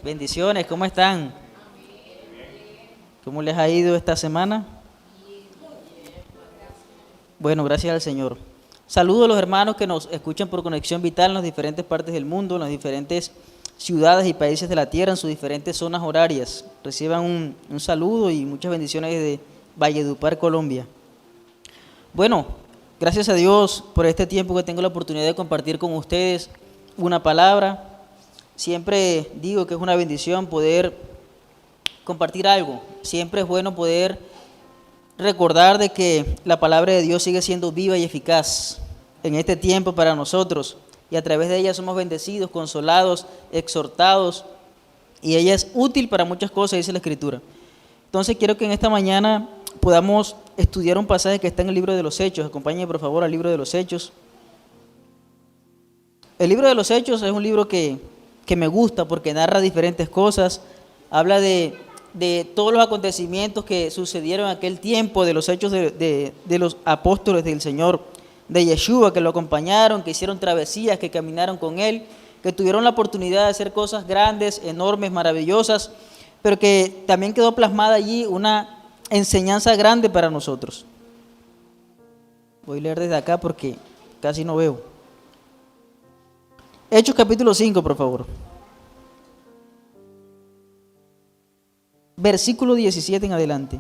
Bendiciones, ¿cómo están? ¿Cómo les ha ido esta semana? Bueno, gracias al Señor. Saludo a los hermanos que nos escuchan por conexión vital en las diferentes partes del mundo, en las diferentes ciudades y países de la tierra, en sus diferentes zonas horarias. Reciban un saludo y muchas bendiciones desde Valledupar, Colombia. Bueno, gracias a Dios por este tiempo que tengo la oportunidad de compartir con ustedes una palabra. Siempre digo que es una bendición poder compartir algo. Siempre es bueno poder recordar de que la palabra de Dios sigue siendo viva y eficaz en este tiempo para nosotros. Y a través de ella somos bendecidos, consolados, exhortados. Y ella es útil para muchas cosas, dice la Escritura. Entonces quiero que en esta mañana podamos estudiar un pasaje que está en el libro de los Hechos. Acompáñenme por favor al libro de los Hechos. El libro de los Hechos es un libro que me gusta porque narra diferentes cosas, habla de todos los acontecimientos que sucedieron en aquel tiempo, de los hechos de los apóstoles del Señor, de Yeshua, que lo acompañaron, que hicieron travesías, que caminaron con Él, que tuvieron la oportunidad de hacer cosas grandes, enormes, maravillosas, pero que también quedó plasmada allí una enseñanza grande para nosotros. Voy a leer desde acá porque casi no veo. Hechos capítulo 5, por favor. Versículo 17 en adelante.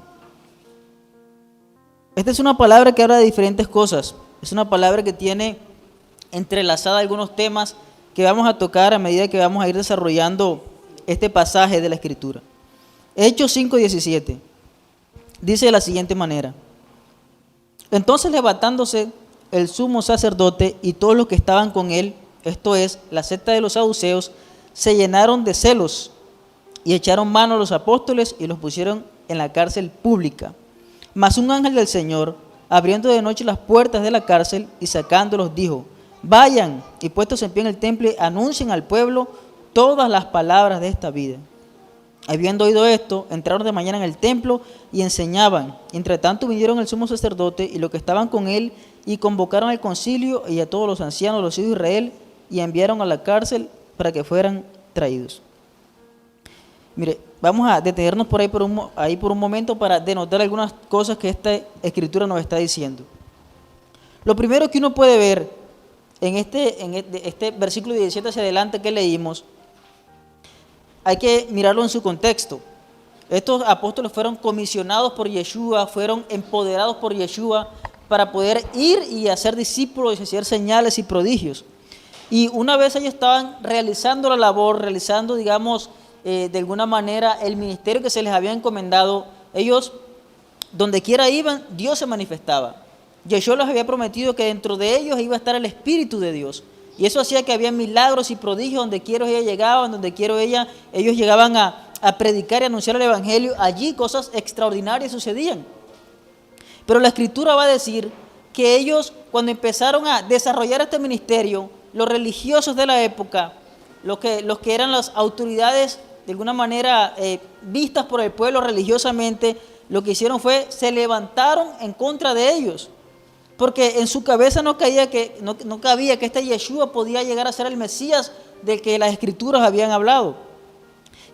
Esta es una palabra que habla de diferentes cosas. Es una palabra que tiene entrelazada algunos temas que vamos a tocar a medida que vamos a ir desarrollando este pasaje de la Escritura. Hechos 5:17. Dice de la siguiente manera. Entonces levantándose el sumo sacerdote y todos los que estaban con él, esto es, la secta de los saduceos, se llenaron de celos y echaron mano a los apóstoles y los pusieron en la cárcel pública. Mas un ángel del Señor, abriendo de noche las puertas de la cárcel y sacándolos, dijo: vayan y puestos en pie en el templo, anuncien al pueblo todas las palabras de esta vida. Habiendo oído esto, entraron de mañana en el templo y enseñaban. Entre tanto vinieron el sumo sacerdote y los que estaban con él y convocaron al concilio y a todos los ancianos de los hijos de Israel y enviaron a la cárcel para que fueran traídos. Mire, vamos a detenernos por ahí por un momento para denotar algunas cosas que esta escritura nos está diciendo. Lo primero que uno puede ver en este versículo 17 hacia adelante que leímos, hay que mirarlo en su contexto. Estos apóstoles fueron comisionados por Yeshua, fueron empoderados por Yeshua para poder ir y hacer discípulos y hacer señales y prodigios. Y una vez ellos estaban realizando la labor, realizando, digamos, de alguna manera el ministerio que se les había encomendado, ellos, donde quiera iban, Dios se manifestaba. Yeshua les había prometido que dentro de ellos iba a estar el Espíritu de Dios. Y eso hacía que había milagros y prodigios donde quiera ellos llegaban, donde quiera ellos llegaban a predicar y anunciar el Evangelio. Allí cosas extraordinarias sucedían. Pero la Escritura va a decir que ellos, cuando empezaron a desarrollar este ministerio, los religiosos de la época, los que eran las autoridades de alguna manera vistas por el pueblo religiosamente, lo que hicieron fue se levantaron en contra de ellos, porque en su cabeza no cabía que este Yeshua podía llegar a ser el Mesías del que las Escrituras habían hablado.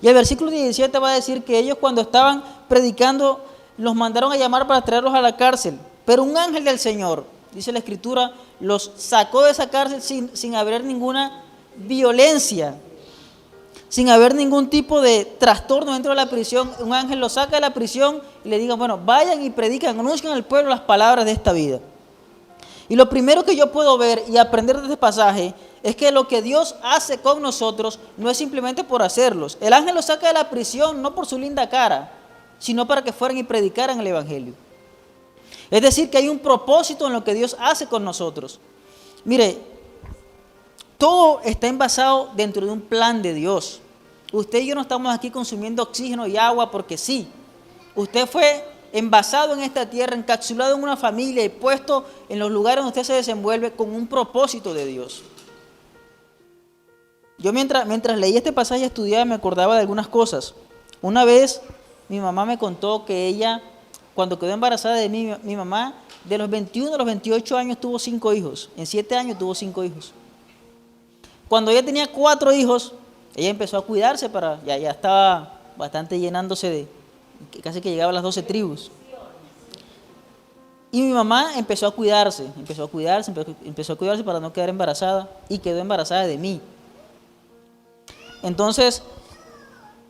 Y el versículo 17 va a decir que ellos, cuando estaban predicando, los mandaron a llamar para traerlos a la cárcel, pero un ángel del Señor, dice la Escritura, los sacó de esa cárcel sin haber ninguna violencia, sin haber ningún tipo de trastorno dentro de la prisión. Un ángel los saca de la prisión y le diga: bueno, vayan y predican, anuncien al pueblo las palabras de esta vida. Y lo primero que yo puedo ver y aprender de este pasaje es que lo que Dios hace con nosotros no es simplemente por hacerlos. El ángel los saca de la prisión no por su linda cara, sino para que fueran y predicaran el Evangelio. Es decir, que hay un propósito en lo que Dios hace con nosotros. Mire, todo está envasado dentro de un plan de Dios. Usted y yo no estamos aquí consumiendo oxígeno y agua porque sí. Usted fue envasado en esta tierra, encapsulado en una familia y puesto en los lugares donde usted se desenvuelve con un propósito de Dios. Yo mientras leía este pasaje y estudiaba, me acordaba de algunas cosas. Una vez mi mamá me contó que ella, cuando quedó embarazada de mí, mi mamá, de los 21 a los 28 años tuvo 5 hijos. En 7 años tuvo 5 hijos. Cuando ella tenía 4 hijos, Ella empezó a cuidarse ya estaba bastante llenándose casi que llegaba a las 12 tribus. Y mi mamá empezó a cuidarse para no quedar embarazada y quedó embarazada de mí. Entonces,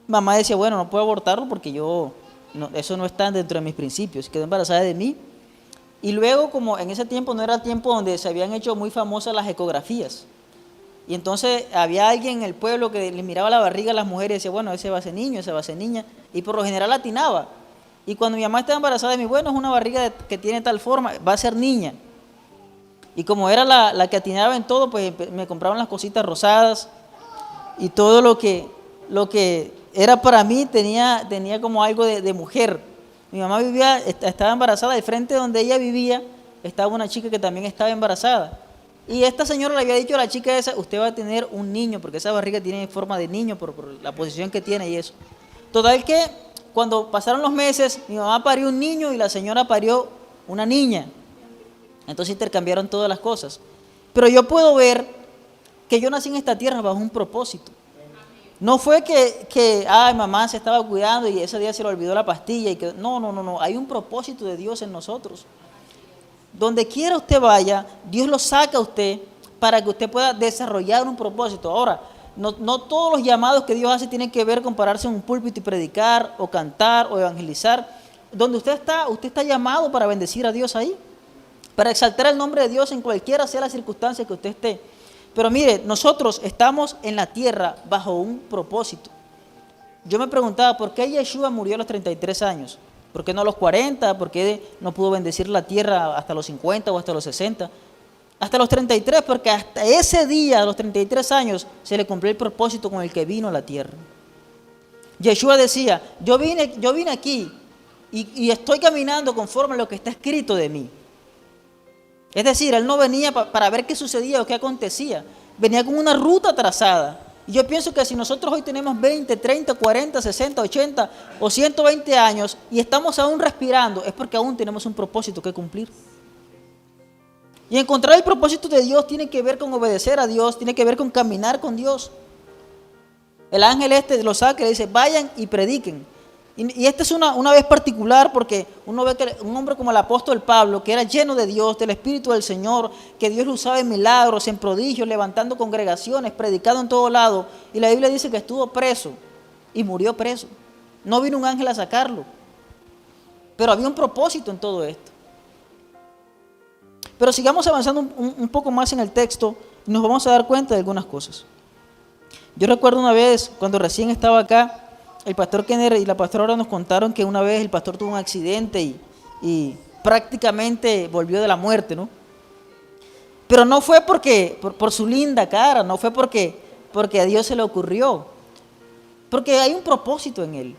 mamá decía, bueno, no puedo abortarlo porque eso no está dentro de mis principios. Quedó embarazada de mí. Y luego, como en ese tiempo no era tiempo donde se habían hecho muy famosas las ecografías. Y entonces había alguien en el pueblo que le miraba la barriga a las mujeres y decía, bueno, ese va a ser niño, ese va a ser niña. Y por lo general atinaba. Y cuando mi mamá estaba embarazada de mí, bueno, es una barriga que tiene tal forma, va a ser niña. Y como era la que atinaba en todo, pues me compraban las cositas rosadas. Y todo lo que era para mí tenía como algo de mujer. Mi mamá estaba embarazada, al frente donde ella vivía estaba una chica que también estaba embarazada. Y esta señora le había dicho a la chica esa, usted va a tener un niño, porque esa barriga tiene forma de niño por la posición que tiene y eso. Total que cuando pasaron los meses, mi mamá parió un niño y la señora parió una niña. Entonces intercambiaron todas las cosas. Pero yo puedo ver que yo nací en esta tierra bajo un propósito. No fue que mamá se estaba cuidando y ese día se le olvidó la pastilla. No. Hay un propósito de Dios en nosotros. Donde quiera usted vaya, Dios lo saca a usted para que usted pueda desarrollar un propósito. Ahora, no todos los llamados que Dios hace tienen que ver con pararse en un púlpito y predicar, o cantar, o evangelizar. Donde usted está llamado para bendecir a Dios ahí, para exaltar el nombre de Dios en cualquiera sea la circunstancia que usted esté. Pero mire, nosotros estamos en la tierra bajo un propósito. Yo me preguntaba, ¿por qué Yeshua murió a los 33 años? ¿Por qué no a los 40? ¿Por qué no pudo bendecir la tierra hasta los 50 o hasta los 60? Hasta los 33, porque hasta ese día, a los 33 años, se le cumplió el propósito con el que vino a la tierra. Yeshua decía, yo vine aquí y estoy caminando conforme a lo que está escrito de mí. Es decir, él no venía para ver qué sucedía o qué acontecía. Venía con una ruta trazada. Y yo pienso que si nosotros hoy tenemos 20, 30, 40, 60, 80 o 120 años y estamos aún respirando, es porque aún tenemos un propósito que cumplir. Y encontrar el propósito de Dios tiene que ver con obedecer a Dios, tiene que ver con caminar con Dios. El ángel lo saca y le dice, vayan y prediquen. Y esta es una vez particular porque uno ve que un hombre como el apóstol Pablo, que era lleno de Dios, del Espíritu del Señor, que Dios lo usaba en milagros, en prodigios, levantando congregaciones, predicando en todo lado. Y la Biblia dice que estuvo preso y murió preso. No vino un ángel a sacarlo. Pero había un propósito en todo esto. Pero sigamos avanzando un poco más en el texto y nos vamos a dar cuenta de algunas cosas. Yo recuerdo una vez, cuando recién estaba acá, el pastor Kenner y la pastora ahora nos contaron que una vez el pastor tuvo un accidente y prácticamente volvió de la muerte, ¿no? Pero no fue por su linda cara, no fue porque a Dios se le ocurrió, porque hay un propósito en él,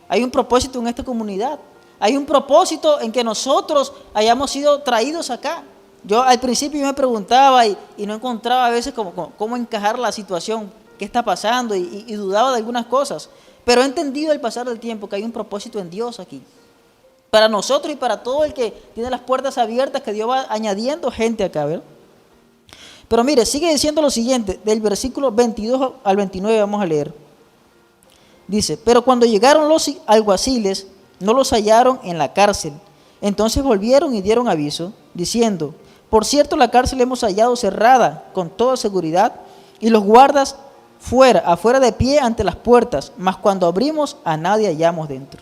hay un propósito en esta comunidad. Hay un propósito en que nosotros hayamos sido traídos acá. Yo al principio me preguntaba y no encontraba a veces cómo encajar la situación, qué está pasando y dudaba de algunas cosas. Pero he entendido al pasar del tiempo que hay un propósito en Dios aquí. Para nosotros y para todo el que tiene las puertas abiertas, que Dios va añadiendo gente acá, ¿verdad? Pero mire, sigue diciendo lo siguiente, del versículo 22 al 29 vamos a leer. Dice, pero cuando llegaron los alguaciles, no los hallaron en la cárcel. Entonces volvieron y dieron aviso, diciendo, por cierto, la cárcel hemos hallado cerrada con toda seguridad y los guardas afuera de pie ante las puertas, mas cuando abrimos a nadie hallamos dentro.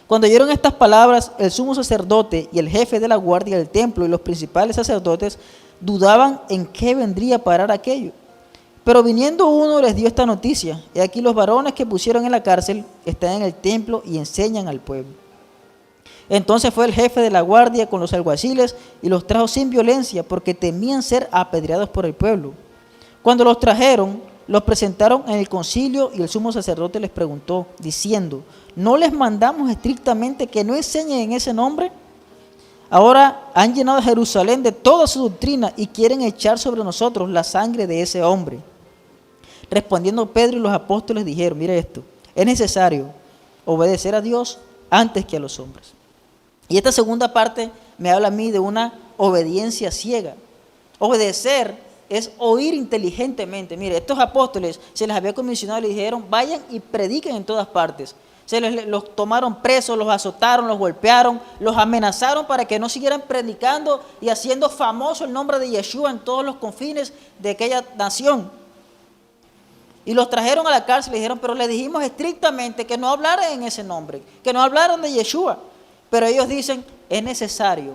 Cuando oyeron estas palabras, el sumo sacerdote y el jefe de la guardia del templo y los principales sacerdotes dudaban en qué vendría a parar aquello. Pero viniendo uno les dio esta noticia, y aquí los varones que pusieron en la cárcel están en el templo y enseñan al pueblo. Entonces fue el jefe de la guardia con los alguaciles y los trajo sin violencia porque temían ser apedreados por el pueblo. Cuando los trajeron, los presentaron en el concilio y el sumo sacerdote les preguntó, diciendo, ¿no les mandamos estrictamente que no enseñen en ese nombre? Ahora han llenado Jerusalén de toda su doctrina y quieren echar sobre nosotros la sangre de ese hombre. Respondiendo Pedro y los apóstoles dijeron, mire esto, es necesario obedecer a Dios antes que a los hombres. Y esta segunda parte me habla a mí de una obediencia ciega. Obedecer es oír inteligentemente. Mire, estos apóstoles se les había comisionado y les dijeron, vayan y prediquen en todas partes. Los tomaron presos, los azotaron, los golpearon, los amenazaron para que no siguieran predicando y haciendo famoso el nombre de Yeshua en todos los confines de aquella nación. Y los trajeron a la cárcel y le dijeron, pero le dijimos estrictamente que no hablaran en ese nombre, que no hablaran de Yeshua. Pero ellos dicen, es necesario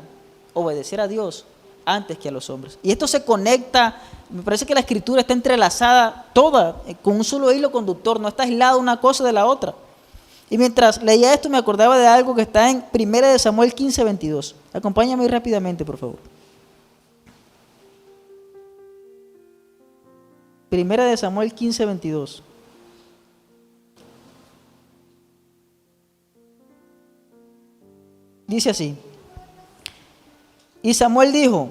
obedecer a Dios antes que a los hombres. Y esto se conecta, me parece que la escritura está entrelazada toda con un solo hilo conductor, no está aislada una cosa de la otra. Y mientras leía esto me acordaba de algo que está en 1 Samuel 15:22. Acompáñame ahí rápidamente, por favor. 1 Samuel 15:22. Dice así. Y Samuel dijo,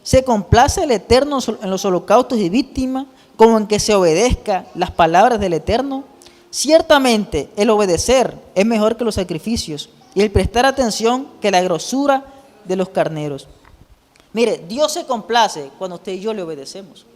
¿se complace el Eterno en los holocaustos y víctimas, como en que se obedezca las palabras del Eterno? Ciertamente el obedecer es mejor que los sacrificios y el prestar atención que la grosura de los carneros. Mire, Dios se complace cuando usted y yo le obedecemos.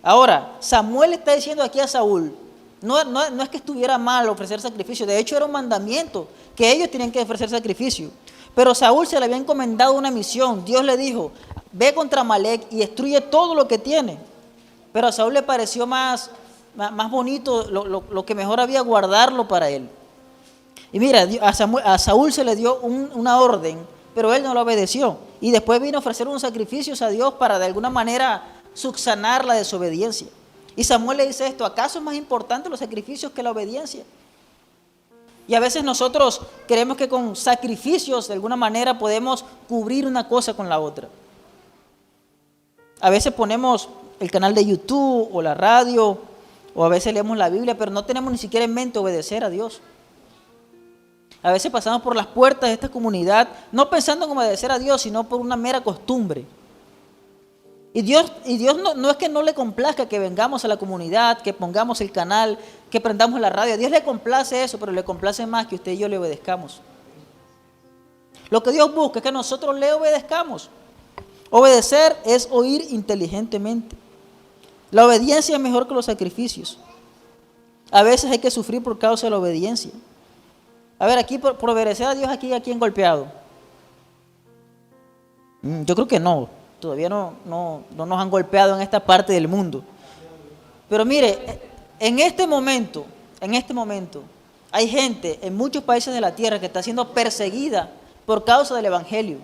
Ahora, Samuel está diciendo aquí a Saúl, no es que estuviera mal ofrecer sacrificio, de hecho era un mandamiento que ellos tenían que ofrecer sacrificio. Pero Saúl se le había encomendado una misión. Dios le dijo, ve contra Amalek y destruye todo lo que tiene. Pero a Saúl le pareció más bonito, lo que mejor había guardarlo para él. Y mira, a Saúl se le dio una orden, pero él no lo obedeció. Y después vino a ofrecer unos sacrificios a Dios para de alguna manera subsanar la desobediencia. Y Samuel le dice esto, ¿acaso es más importante los sacrificios que la obediencia? Y a veces nosotros creemos que con sacrificios de alguna manera podemos cubrir una cosa con la otra. A veces ponemos el canal de YouTube o la radio, o a veces leemos la Biblia, pero no tenemos ni siquiera en mente obedecer a Dios. A veces pasamos por las puertas de esta comunidad, no pensando en obedecer a Dios, sino por una mera costumbre. Y Dios no es que no le complazca que vengamos a la comunidad, que pongamos el canal, que prendamos la radio. A Dios le complace eso, pero le complace más que usted y yo le obedezcamos. Lo que Dios busca es que nosotros le obedezcamos. Obedecer es oír inteligentemente. La obediencia es mejor que los sacrificios. A veces hay que sufrir por causa de la obediencia. A ver, aquí por obedecer a Dios, ¿a quién golpeado? Yo creo que no. Todavía no nos han golpeado en esta parte del mundo. Pero mire, en este momento, hay gente en muchos países de la tierra que está siendo perseguida por causa del Evangelio.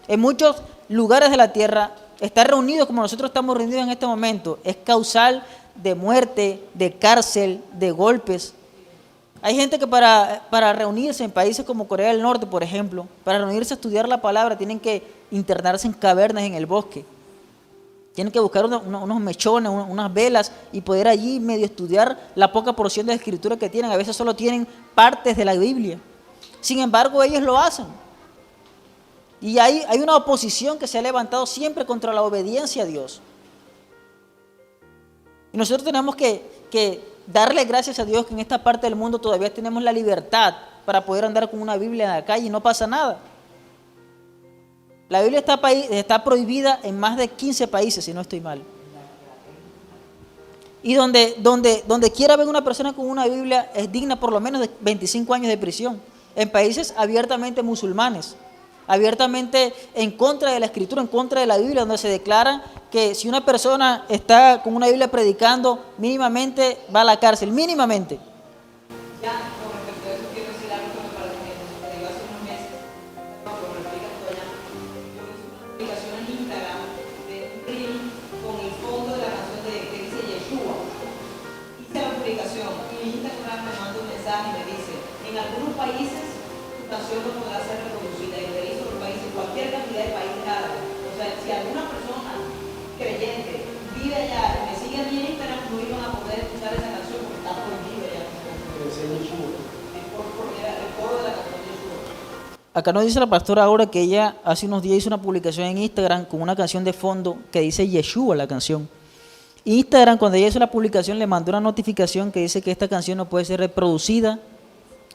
En muchos lugares de la tierra, estar reunidos como nosotros estamos reunidos en este momento es causal de muerte, de cárcel, de golpes. Hay gente que para reunirse en países como Corea del Norte, por ejemplo, para reunirse a estudiar la palabra, tienen que internarse en cavernas en el bosque. Tienen que buscar unos mechones, unas velas y poder allí medio estudiar la poca porción de la escritura que tienen. A veces solo tienen partes de la Biblia. Sin embargo, ellos lo hacen. Y hay una oposición que se ha levantado siempre contra la obediencia a Dios. Y nosotros tenemos que darle gracias a Dios que en esta parte del mundo todavía tenemos la libertad para poder andar con una Biblia en la calle y no pasa nada. La Biblia está prohibida en más de 15 países, si no estoy mal. Y donde quiera ver una persona con una Biblia es digna por lo menos de 25 años de prisión. En países abiertamente musulmanes, abiertamente en contra de la Escritura, en contra de la Biblia, donde se declara que si una persona está con una Biblia predicando, mínimamente va a la cárcel, mínimamente. Ya, con respecto a eso, quiero decir algo que me parece que te digo hace unos meses, lo replicas tú allá. Yo hice una publicación en Instagram de un reel con el fondo de la canción que dice Yeshua. Hice la publicación y Instagram me manda un mensaje y me dice, en algunos países tu canción no podrá ser reproducida, y le hizo los países, cualquier cantidad de países árabes. O sea, si alguna persona creyente vive allá y me sigue a mí en Instagram, no iban a poder escuchar esa canción porque está prohibido allá. Acá nos dice la pastora ahora que ella hace unos días hizo una publicación en Instagram con una canción de fondo que dice Yeshua, la canción. Instagram, cuando ella hizo la publicación, le mandó una notificación que dice que esta canción no puede ser reproducida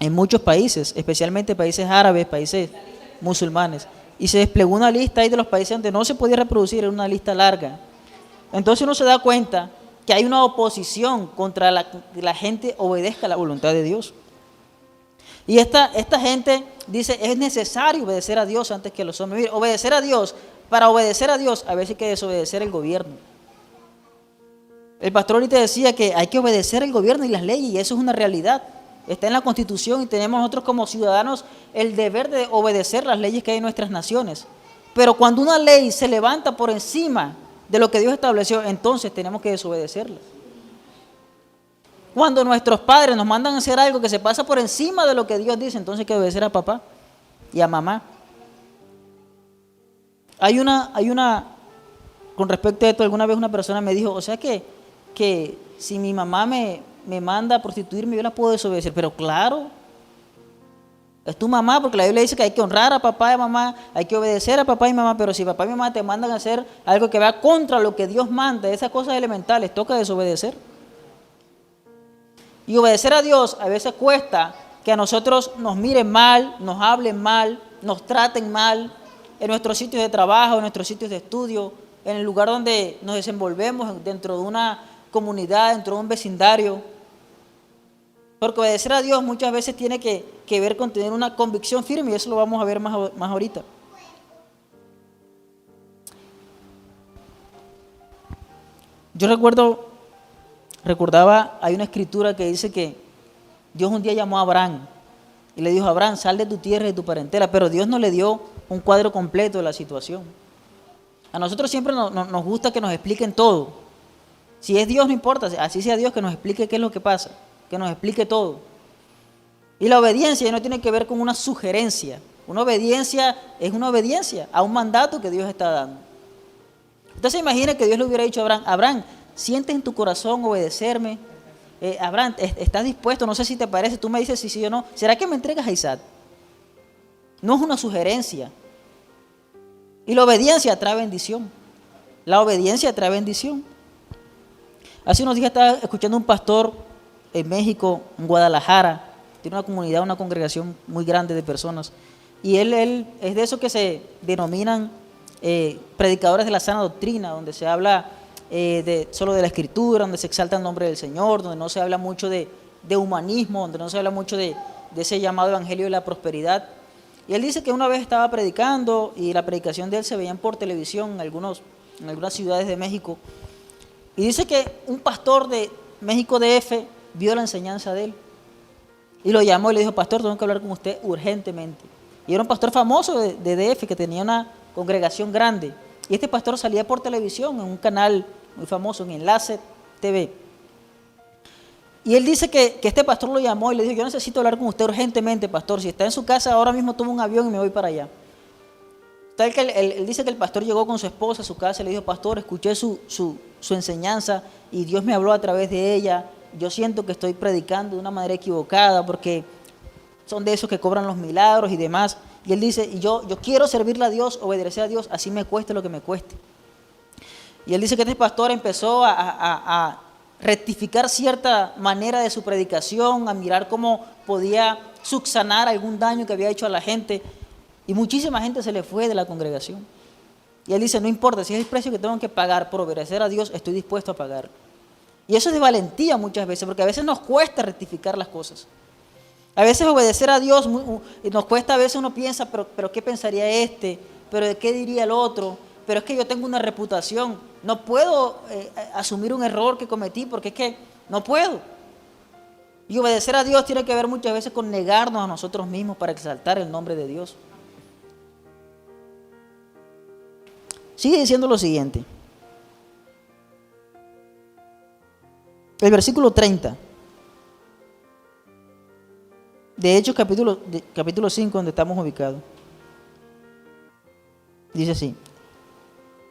en muchos países, especialmente países árabes, países musulmanes. Y se desplegó una lista ahí de los países donde no se podía reproducir, era una lista larga. Entonces uno se da cuenta que hay una oposición contra que la gente obedezca la voluntad de Dios. Y esta gente dice, es necesario obedecer a Dios antes que los hombres. Mire, obedecer a Dios, para obedecer a Dios a veces hay que desobedecer el gobierno. El pastor ahorita decía que hay que obedecer el gobierno y las leyes, y eso es una realidad. Está en la Constitución y tenemos nosotros como ciudadanos el deber de obedecer las leyes que hay en nuestras naciones. Pero cuando una ley se levanta por encima de lo que Dios estableció, entonces tenemos que desobedecerla. Cuando nuestros padres nos mandan a hacer algo que se pasa por encima de lo que Dios dice, entonces hay que obedecer a papá y a mamá. Hay una, con respecto a esto, alguna vez una persona me dijo, o sea que si mi mamá me manda a prostituirme, yo la puedo desobedecer. Pero claro, es tu mamá, porque la Biblia dice que hay que honrar a papá y a mamá, hay que obedecer a papá y mamá, pero si papá y mamá te mandan a hacer algo que va contra lo que Dios manda, esas cosas elementales, toca desobedecer. Y obedecer a Dios a veces cuesta que a nosotros nos miren mal, nos hablen mal, nos traten mal en nuestros sitios de trabajo, en nuestros sitios de estudio, en el lugar donde nos desenvolvemos, dentro de una comunidad, dentro de un vecindario. Porque obedecer a Dios muchas veces tiene que ver con tener una convicción firme, y eso lo vamos a ver más ahorita. Yo recordaba, hay una escritura que dice que Dios un día llamó a Abraham y le dijo, Abraham, sal de tu tierra y de tu parentela, pero Dios no le dio un cuadro completo de la situación. A nosotros siempre nos gusta que nos expliquen todo. Si es Dios, no importa, así sea Dios, que nos explique qué es lo que pasa, que nos explique todo. Y la obediencia no tiene que ver con una sugerencia. Una obediencia es una obediencia a un mandato que Dios está dando. Entonces imagina que Dios le hubiera dicho a Abraham, Abraham, sientes en tu corazón obedecerme. Abraham, ¿estás dispuesto? No sé si te parece, tú me dices si sí o no. ¿Será que me entregas a Isaac? No es una sugerencia. Y la obediencia trae bendición. La obediencia trae bendición. Hace unos días estaba escuchando a un pastor en México, en Guadalajara. Tiene una comunidad, una congregación muy grande de personas. Y él es de esos que se denominan predicadores de la sana doctrina, donde se habla solo de la Escritura, donde se exalta el nombre del Señor, donde no se habla mucho de humanismo, donde no se habla mucho de ese llamado evangelio de la prosperidad. Y él dice que una vez estaba predicando y la predicación de él se veían por televisión en algunas ciudades de México. Y dice que un pastor de México DF vio la enseñanza de él y lo llamó y le dijo, pastor, tengo que hablar con usted urgentemente. Y era un pastor famoso de DF que tenía una congregación grande. Y este pastor salía por televisión en un canal muy famoso, en Enlace TV. Y él dice que este pastor lo llamó y le dijo, yo necesito hablar con usted urgentemente, pastor. Si está en su casa, ahora mismo tomo un avión y me voy para allá. Tal que él dice que el pastor llegó con su esposa a su casa y le dijo, pastor, escuché su enseñanza y Dios me habló a través de ella. Yo siento que estoy predicando de una manera equivocada porque son de esos que cobran los milagros y demás. Y él dice, yo quiero servirle a Dios, obedecer a Dios, así me cueste lo que me cueste. Y él dice que este pastor empezó a rectificar cierta manera de su predicación, a mirar cómo podía subsanar algún daño que había hecho a la gente. Y muchísima gente se le fue de la congregación. Y él dice, no importa, si es el precio que tengo que pagar por obedecer a Dios, estoy dispuesto a pagar. Y eso es de valentía muchas veces, porque a veces nos cuesta rectificar las cosas. A veces obedecer a Dios nos cuesta, a veces uno piensa, pero ¿qué pensaría este? ¿Pero de qué diría el otro? Pero es que yo tengo una reputación, no puedo asumir un error que cometí porque es que no puedo. Y obedecer a Dios tiene que ver muchas veces con negarnos a nosotros mismos para exaltar el nombre de Dios. Sigue diciendo lo siguiente. El versículo 30. De Hechos capítulo 5, donde estamos ubicados. Dice así.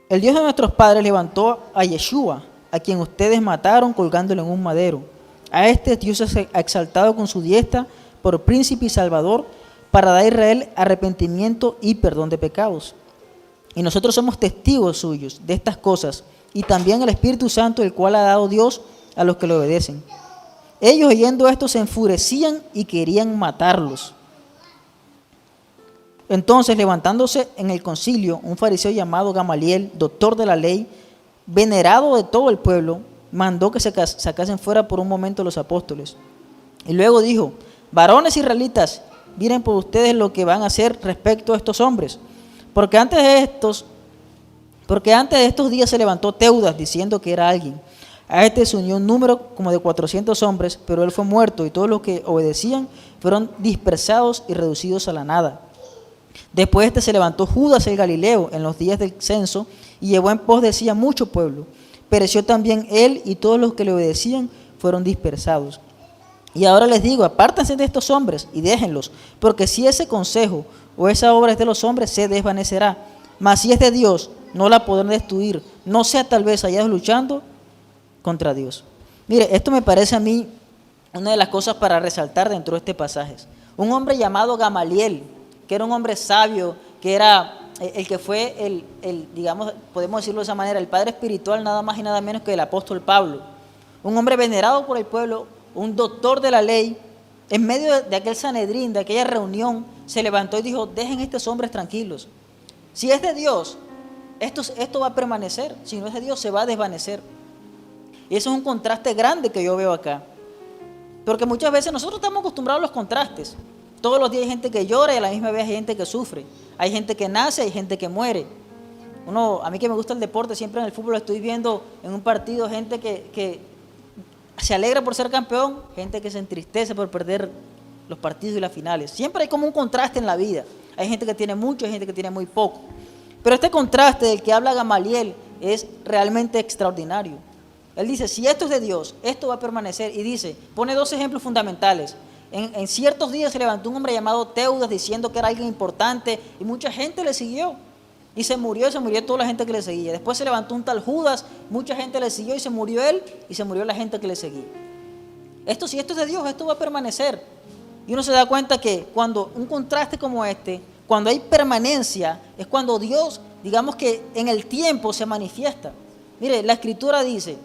El Dios de nuestros padres levantó a Yeshua, a quien ustedes mataron colgándolo en un madero. A este Dios ha exaltado con su diestra por príncipe y salvador para dar a Israel arrepentimiento y perdón de pecados. Y nosotros somos testigos suyos de estas cosas, y también el Espíritu Santo, el cual ha dado Dios a los que le obedecen. Ellos, oyendo esto, se enfurecían y querían matarlos. Entonces, levantándose en el concilio, un fariseo llamado Gamaliel, doctor de la ley, venerado de todo el pueblo, mandó que se sacasen fuera por un momento los apóstoles. Y luego dijo: varones israelitas, miren por ustedes lo que van a hacer respecto a estos hombres. Porque antes de estos días se levantó Teudas diciendo que era alguien. A este se unió un número como de 400 hombres, pero él fue muerto y todos los que obedecían fueron dispersados y reducidos a la nada. Después se levantó Judas el Galileo en los días del censo y llevó en pos de sí a mucho pueblo. Pereció también él y todos los que le obedecían fueron dispersados. Y ahora les digo, apártense de estos hombres y déjenlos, porque si ese consejo o esa obra es de los hombres, se desvanecerá. Mas si es de Dios, no la podrán destruir, no sea tal vez hallados luchando contra Dios. Mire, esto me parece a mí una de las cosas para resaltar dentro de este pasaje. Un hombre llamado Gamaliel, que era un hombre sabio, que era el que fue digamos, podemos decirlo de esa manera, el padre espiritual nada más y nada menos que el apóstol Pablo. Un hombre venerado por el pueblo, un doctor de la ley, en medio de aquel Sanedrín, de aquella reunión, se levantó y dijo: dejen a estos hombres tranquilos. Si es de Dios, esto va a permanecer. Si no es de Dios, se va a desvanecer. Y eso es un contraste grande que yo veo acá. Porque muchas veces nosotros estamos acostumbrados a los contrastes. Todos los días hay gente que llora y a la misma vez hay gente que sufre. Hay gente que nace y hay gente que muere. A mí que me gusta el deporte, siempre en el fútbol estoy viendo en un partido gente que se alegra por ser campeón, gente que se entristece por perder los partidos y las finales. Siempre hay como un contraste en la vida. Hay gente que tiene mucho, hay gente que tiene muy poco. Pero este contraste del que habla Gamaliel es realmente extraordinario. Él dice: si esto es de Dios, esto va a permanecer. Y dice, pone dos ejemplos fundamentales. En ciertos días se levantó un hombre llamado Teudas diciendo que era alguien importante y mucha gente le siguió. Y se murió toda la gente que le seguía. Después se levantó un tal Judas, mucha gente le siguió y se murió él y se murió la gente que le seguía. Si esto es de Dios, esto va a permanecer. Y uno se da cuenta que cuando un contraste como este, cuando hay permanencia, es cuando Dios, digamos que en el tiempo se manifiesta. Mire, la Escritura dice,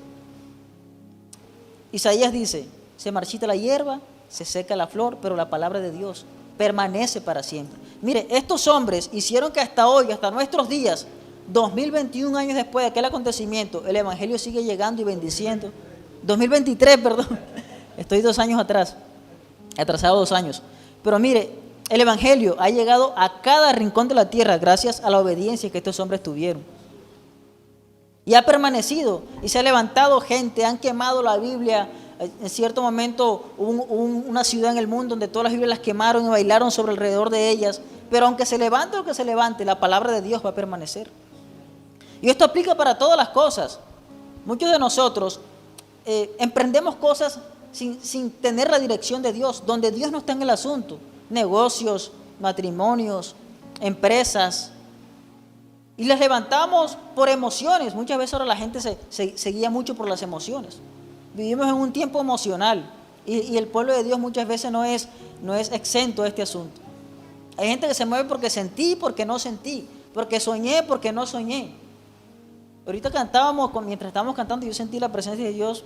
Isaías dice: se marchita la hierba, se seca la flor, pero la palabra de Dios permanece para siempre. Mire, estos hombres hicieron que hasta hoy, hasta nuestros días, 2021 años después de aquel acontecimiento, el Evangelio sigue llegando y bendiciendo. 2023, perdón, estoy 2 años atrasado 2 años. Pero mire, el Evangelio ha llegado a cada rincón de la tierra gracias a la obediencia que estos hombres tuvieron. Y ha permanecido, y se ha levantado gente, han quemado la Biblia. En cierto momento hubo una ciudad en el mundo donde todas las Biblias las quemaron y bailaron sobre alrededor de ellas. Pero aunque se levante lo que se levante, la palabra de Dios va a permanecer. Y esto aplica para todas las cosas. Muchos de nosotros emprendemos cosas sin tener la dirección de Dios, donde Dios no está en el asunto. Negocios, matrimonios, empresas. Y las levantamos por emociones. Muchas veces ahora la gente se guía mucho por las emociones. Vivimos en un tiempo emocional y el pueblo de Dios muchas veces no es exento de este asunto. Hay gente que se mueve porque sentí, porque no sentí, porque soñé, porque no soñé. Ahorita mientras estábamos cantando, yo sentí la presencia de Dios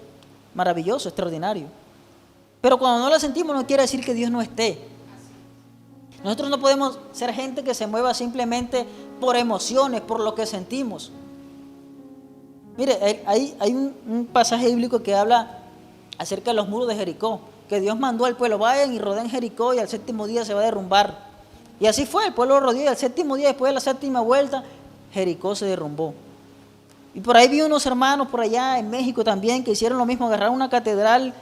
maravilloso, extraordinario. Pero cuando no la sentimos no quiere decir que Dios no esté. Nosotros no podemos ser gente que se mueva simplemente por emociones, por lo que sentimos. Mire, hay un pasaje bíblico que habla acerca de los muros de Jericó, que Dios mandó al pueblo: vayan y rodeen Jericó y al 7º día se va a derrumbar. Y así fue, el pueblo rodeó y al 7º día, después de la 7ª vuelta, Jericó se derrumbó. Y por ahí vi unos hermanos por allá en México también que hicieron lo mismo, agarraron una catedral,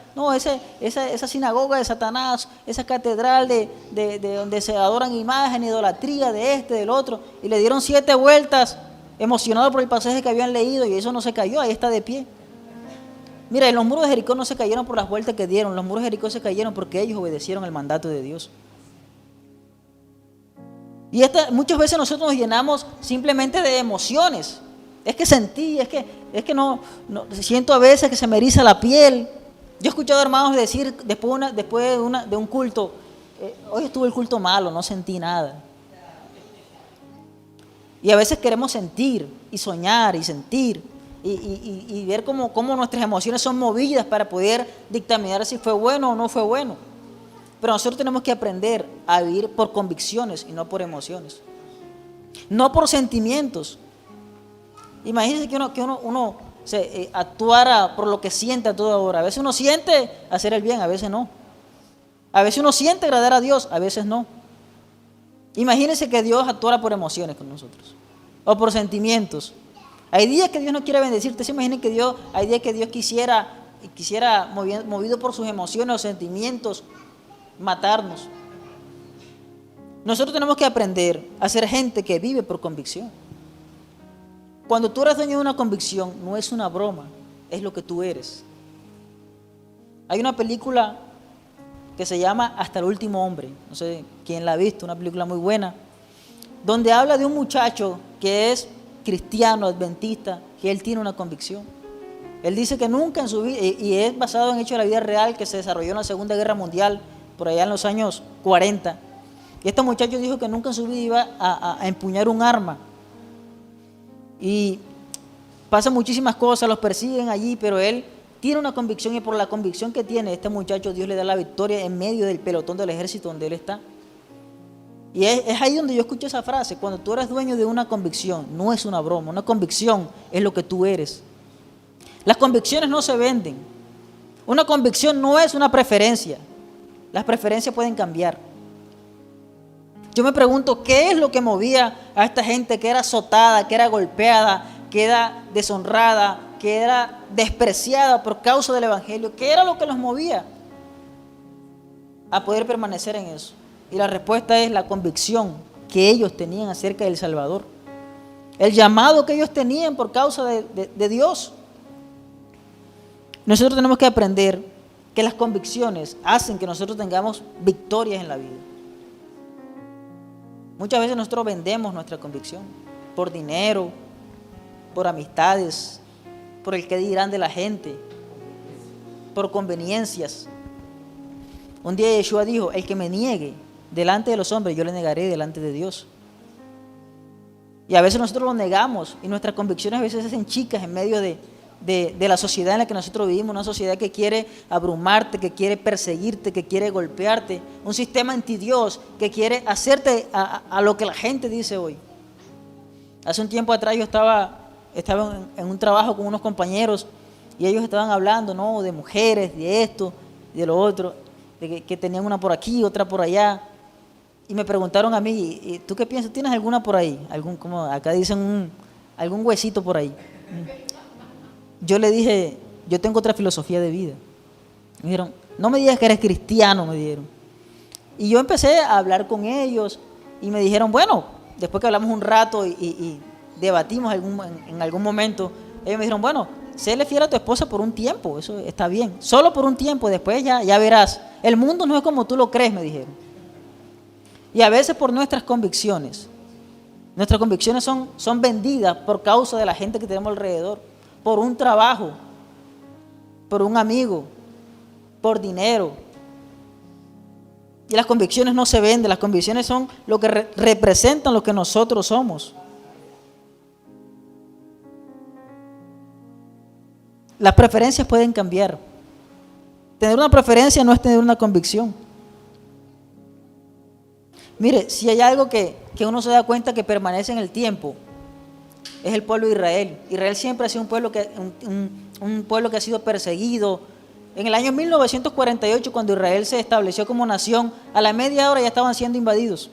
esa sinagoga de Satanás, esa catedral de donde se adoran imágenes, idolatría de este, del otro, y le dieron 7 vueltas, emocionados por el pasaje que habían leído, y eso no se cayó, ahí está de pie. Mira, los muros de Jericó no se cayeron por las vueltas que dieron, los muros de Jericó se cayeron porque ellos obedecieron el mandato de Dios. Y muchas veces nosotros nos llenamos simplemente de emociones. Es que sentí, es que no siento a veces que se me eriza la piel. Yo he escuchado hermanos decir después de un culto: hoy estuvo el culto malo, no sentí nada. Y a veces queremos sentir y soñar y sentir y ver cómo nuestras emociones son movidas para poder dictaminar si fue bueno o no fue bueno. Pero nosotros tenemos que aprender a vivir por convicciones y no por emociones, no por sentimientos. Imagínense que uno actuara por lo que siente a toda hora. A veces uno siente hacer el bien, a veces no. A veces uno siente agradar a Dios, a veces no. Imagínense que Dios actuara por emociones con nosotros o por sentimientos. Hay días que Dios no quiere bendecirte. ¿Se imaginen que hay días que Dios quisiera movido por sus emociones o sentimientos, matarnos? Nosotros tenemos que aprender a ser gente que vive por convicción. Cuando tú eres dueño de una convicción, no es una broma, es lo que tú eres. Hay una película que se llama Hasta el último hombre, no sé quién la ha visto, una película muy buena, donde habla de un muchacho que es cristiano, adventista, que él tiene una convicción. Él dice que nunca en su vida, y es basado en hechos de la vida real que se desarrolló en la Segunda Guerra Mundial, por allá en los años 40. Y este muchacho dijo que nunca en su vida iba a empuñar un arma. Y pasan muchísimas cosas, los persiguen allí, pero él tiene una convicción, y por la convicción que tiene este muchacho, Dios le da la victoria en medio del pelotón del ejército donde él está. Y es ahí donde yo escucho esa frase: cuando tú eres dueño de una convicción, no es una broma, una convicción es lo que tú eres. Las convicciones no se venden. Una convicción no es una preferencia. Las preferencias pueden cambiar. Yo me pregunto, ¿qué es lo que movía a esta gente que era azotada, que era golpeada, que era deshonrada, que era despreciada por causa del Evangelio? ¿Qué era lo que los movía a poder permanecer en eso? Y la respuesta es la convicción que ellos tenían acerca del Salvador. El llamado que ellos tenían por causa de Dios. Nosotros tenemos que aprender que las convicciones hacen que nosotros tengamos victorias en la vida. Muchas veces nosotros vendemos nuestra convicción por dinero, por amistades, por el qué dirán de la gente, por conveniencias. Un día Yeshua dijo: el que me niegue delante de los hombres, yo le negaré delante de Dios. Y a veces nosotros lo negamos, y nuestras convicciones a veces se hacen chicas en medio de la sociedad en la que nosotros vivimos, una sociedad que quiere abrumarte, que quiere perseguirte, que quiere golpearte, un sistema anti-Dios que quiere hacerte a lo que la gente dice hoy. Hace un tiempo atrás yo estaba en un trabajo con unos compañeros, y ellos estaban hablando, ¿no?, de mujeres, de esto, de lo otro, de que tenían una por aquí, otra por allá, y me preguntaron a mí: ¿y tú qué piensas? ¿Tienes alguna por ahí? Como acá dicen, algún huesito por ahí. Yo le dije: yo tengo otra filosofía de vida. Me dijeron: no me digas que eres cristiano, me dijeron. Y yo empecé a hablar con ellos, y me dijeron, bueno, después que hablamos un rato y debatimos en algún momento, ellos me dijeron: bueno, séle fiel a tu esposa por un tiempo, eso está bien, solo por un tiempo, después ya verás, el mundo no es como tú lo crees, me dijeron. Y a veces por nuestras convicciones son vendidas por causa de la gente que tenemos alrededor, por un trabajo, por un amigo, por dinero. Y las convicciones no se venden, las convicciones son lo que representan lo que nosotros somos. Las preferencias pueden cambiar. Tener una preferencia no es tener una convicción. Mire, si hay algo que uno se da cuenta que permanece en el tiempo, es el pueblo de Israel. Israel siempre ha sido un pueblo que ha sido perseguido. En el año 1948, cuando Israel se estableció como nación, a la media hora ya estaban siendo invadidos.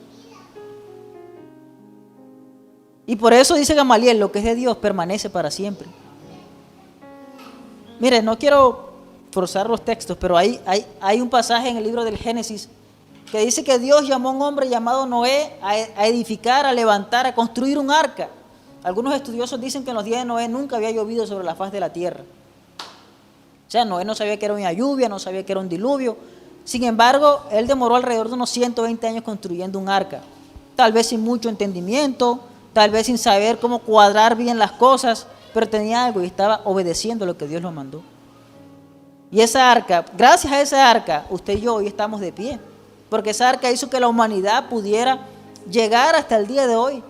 Y por eso dice Gamaliel: lo que es de Dios permanece para siempre. Mire, no quiero forzar los textos, pero hay un pasaje en el libro del Génesis que dice que Dios llamó a un hombre llamado Noé a edificar, a levantar, a construir un arca. Algunos estudiosos dicen que en los días de Noé nunca había llovido sobre la faz de la tierra. O sea, Noé no sabía que era una lluvia, no sabía que era un diluvio. Sin embargo, él demoró alrededor de unos 120 años construyendo un arca. Tal vez sin mucho entendimiento, tal vez sin saber cómo cuadrar bien las cosas, pero tenía algo y estaba obedeciendo lo que Dios lo mandó. Y esa arca, gracias a esa arca, usted y yo hoy estamos de pie. Porque esa arca hizo que la humanidad pudiera llegar hasta el día de hoy.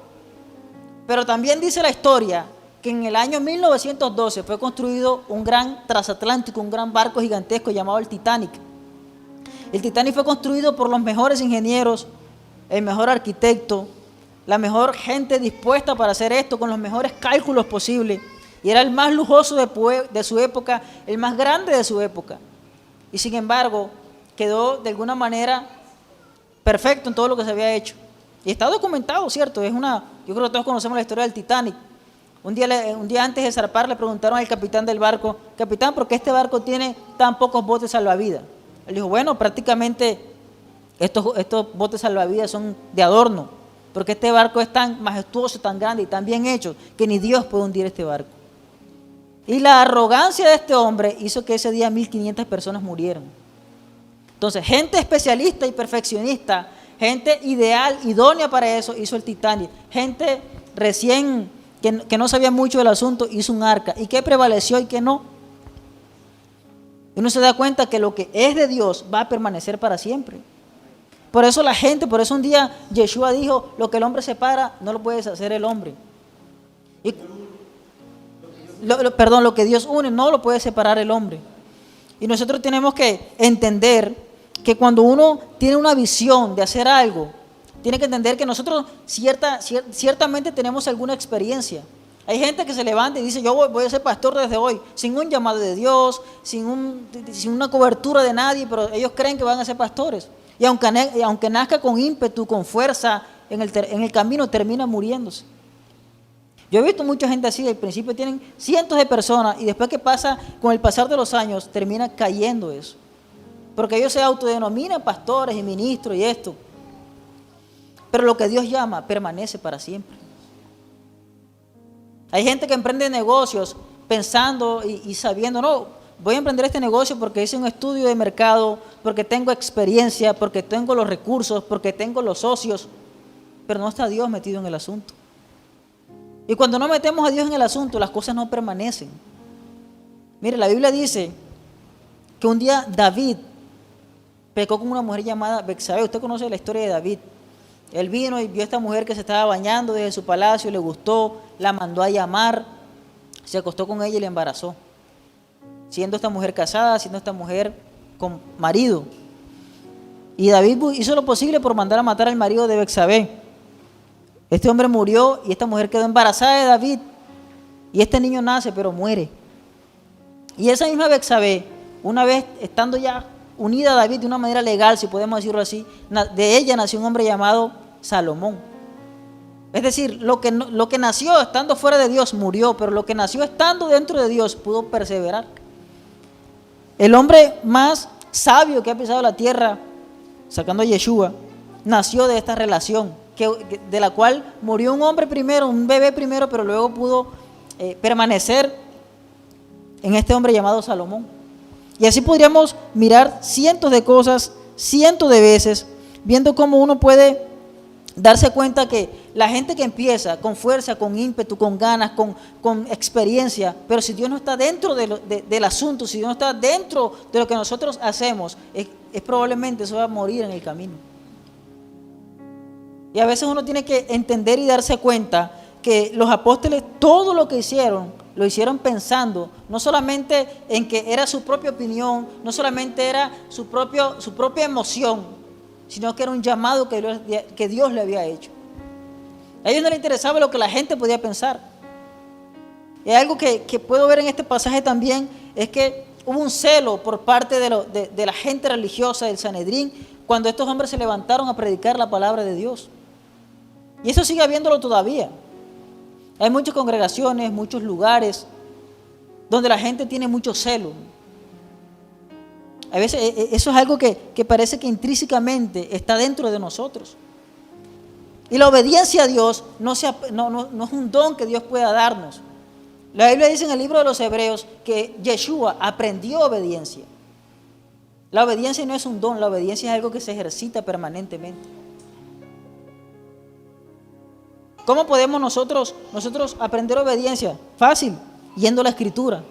Pero también dice la historia que en el año 1912 fue construido un gran transatlántico, un gran barco gigantesco llamado el Titanic. El Titanic fue construido por los mejores ingenieros, el mejor arquitecto, la mejor gente dispuesta para hacer esto con los mejores cálculos posibles. Y era el más lujoso de su época, el más grande de su época. Y sin embargo, quedó de alguna manera perfecto en todo lo que se había hecho. Y está documentado, ¿cierto? Yo creo que todos conocemos la historia del Titanic. Un día antes de zarpar le preguntaron al capitán del barco: capitán, ¿por qué este barco tiene tan pocos botes salvavidas? Él dijo: bueno, prácticamente estos botes salvavidas son de adorno, porque este barco es tan majestuoso, tan grande y tan bien hecho, que ni Dios puede hundir este barco. Y la arrogancia de este hombre hizo que ese día 1500 personas murieran. Entonces, gente especialista y perfeccionista, gente ideal, idónea para eso, hizo el Titanic. Gente recién que no sabía mucho del asunto, hizo un arca. ¿Y qué prevaleció y qué no? Y uno se da cuenta que lo que es de Dios va a permanecer para siempre. Por eso un día Yeshua dijo: lo que el hombre separa, no lo puede deshacer el hombre. Lo que Dios une, no lo puede separar el hombre. Y nosotros tenemos que entender que cuando uno tiene una visión de hacer algo, tiene que entender que nosotros ciertamente tenemos alguna experiencia. Hay gente que se levanta y dice: yo voy a ser pastor desde hoy, sin un llamado de Dios, sin una cobertura de nadie, pero ellos creen que van a ser pastores. Y aunque nazca con ímpetu, con fuerza, en el camino termina muriéndose. Yo he visto mucha gente así: al principio tienen cientos de personas y después con el pasar de los años, termina cayendo eso. Porque ellos se autodenominan pastores y ministros y esto. Pero lo que Dios llama permanece para siempre. Hay gente que emprende negocios pensando y sabiendo: no, voy a emprender este negocio porque hice un estudio de mercado, porque tengo experiencia, porque tengo los recursos, porque tengo los socios. Pero no está Dios metido en el asunto. Y cuando no metemos a Dios en el asunto, las cosas no permanecen. Mire, la Biblia dice que un día David pecó con una mujer llamada Betsabé. Usted conoce la historia de David. Él vino y vio a esta mujer que se estaba bañando desde su palacio, le gustó, la mandó a llamar, se acostó con ella y la embarazó. Siendo esta mujer casada, siendo esta mujer con marido. Y David hizo lo posible por mandar a matar al marido de Betsabé. Este hombre murió y esta mujer quedó embarazada de David. Y este niño nace, pero muere. Y esa misma Betsabé, una vez estando ya unida a David de una manera legal, si podemos decirlo así, de ella nació un hombre llamado Salomón. Es decir, lo que nació estando fuera de Dios murió, pero lo que nació estando dentro de Dios pudo perseverar. El hombre más sabio que ha pisado la tierra, sacando a Yeshua, nació de esta relación, de la cual murió un hombre primero, un bebé primero, pero luego pudo permanecer en este hombre llamado Salomón. Y así podríamos mirar cientos de cosas, cientos de veces, viendo cómo uno puede darse cuenta que la gente que empieza con fuerza, con ímpetu, con ganas, con experiencia, pero si Dios no está dentro del asunto, si Dios no está dentro de lo que nosotros hacemos, es probablemente eso va a morir en el camino. Y a veces uno tiene que entender y darse cuenta que los apóstoles, todo lo que hicieron, lo hicieron pensando no solamente en que era su propia opinión, no solamente era su propia emoción, sino que era un llamado que Dios le había hecho. A ellos no les interesaba lo que la gente podía pensar. Y algo que puedo ver en este pasaje también es que hubo un celo por parte de la gente religiosa del Sanedrín cuando estos hombres se levantaron a predicar la palabra de Dios. Y eso sigue habiéndolo todavía. Hay muchas congregaciones, muchos lugares donde la gente tiene mucho celo. A veces eso es algo que parece que intrínsecamente está dentro de nosotros. Y la obediencia a Dios no es un don que Dios pueda darnos. La Biblia dice en el libro de los Hebreos que Yeshua aprendió obediencia. La obediencia no es un don, la obediencia es algo que se ejercita permanentemente. ¿Cómo podemos nosotros aprender obediencia? Fácil, yendo a la Escritura.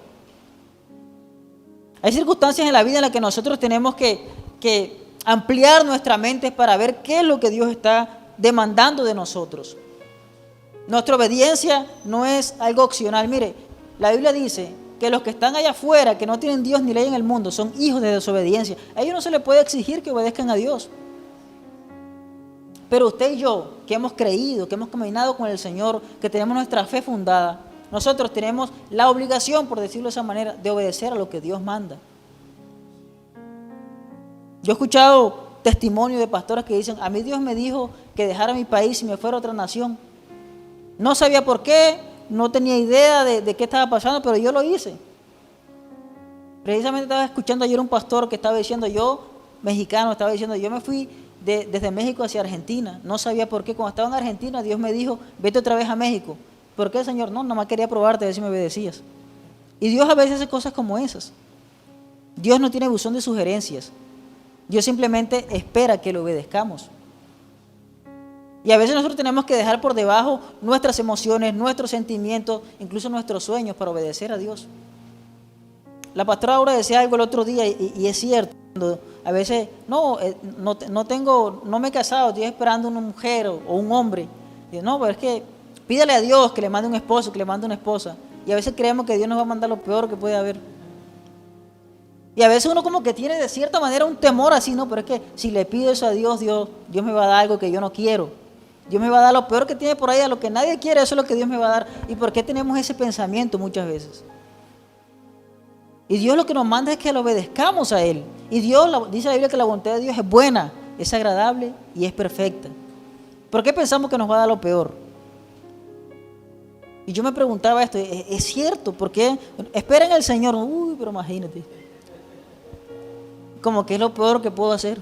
Hay circunstancias en la vida en las que nosotros tenemos que ampliar nuestra mente para ver qué es lo que Dios está demandando de nosotros. Nuestra obediencia no es algo opcional. Mire, la Biblia dice que los que están allá afuera, que no tienen Dios ni ley en el mundo, son hijos de desobediencia. A ellos no se les puede exigir que obedezcan a Dios. Pero usted y yo, que hemos creído, que hemos caminado con el Señor, que tenemos nuestra fe fundada, nosotros tenemos la obligación, por decirlo de esa manera, de obedecer a lo que Dios manda. Yo he escuchado testimonios de pastores que dicen, a mí Dios me dijo que dejara mi país y me fuera a otra nación. No sabía por qué, no tenía idea de qué estaba pasando, pero yo lo hice. Precisamente estaba escuchando ayer un pastor que estaba diciendo, mexicano, estaba diciendo, yo me fui desde México hacia Argentina. No sabía por qué. Cuando estaba en Argentina, Dios me dijo, vete otra vez a México. ¿Por qué, Señor? No, nomás quería probarte, a ver si me obedecías. Y Dios a veces hace cosas como esas. Dios no tiene buzón de sugerencias. Dios simplemente espera que le obedezcamos. Y a veces nosotros tenemos que dejar por debajo nuestras emociones, nuestros sentimientos, incluso nuestros sueños para obedecer a Dios. La pastora Aura decía algo el otro día y es cierto. A veces, no me he casado, estoy esperando una mujer o un hombre. Y no, pero es que pídale a Dios que le mande un esposo, que le mande una esposa. Y a veces creemos que Dios nos va a mandar lo peor que puede haber. Y a veces uno como que tiene de cierta manera un temor así, no, pero es que si le pido eso a Dios, Dios me va a dar algo que yo no quiero. Dios me va a dar lo peor que tiene por ahí, a lo que nadie quiere, eso es lo que Dios me va a dar. ¿Y por qué tenemos ese pensamiento muchas veces? Y Dios lo que nos manda es que lo obedezcamos a Él. Y Dios, dice la Biblia que la voluntad de Dios es buena, es agradable y es perfecta. ¿Por qué pensamos que nos va a dar lo peor? Y yo me preguntaba esto, ¿es cierto? ¿Por qué? Esperen al Señor. Uy, pero imagínate. Como que es lo peor que puedo hacer.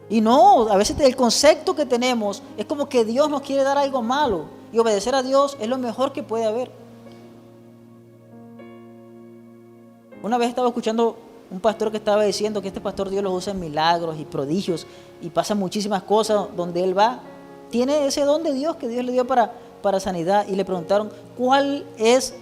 Y no, a veces el concepto que tenemos es como que Dios nos quiere dar algo malo. Y obedecer a Dios es lo mejor que puede haber. Una vez estaba escuchando un pastor que estaba diciendo que este pastor Dios los usa en milagros y prodigios y pasa muchísimas cosas donde él va. Tiene ese don de Dios que Dios le dio para sanidad. Y le preguntaron, ¿cuál es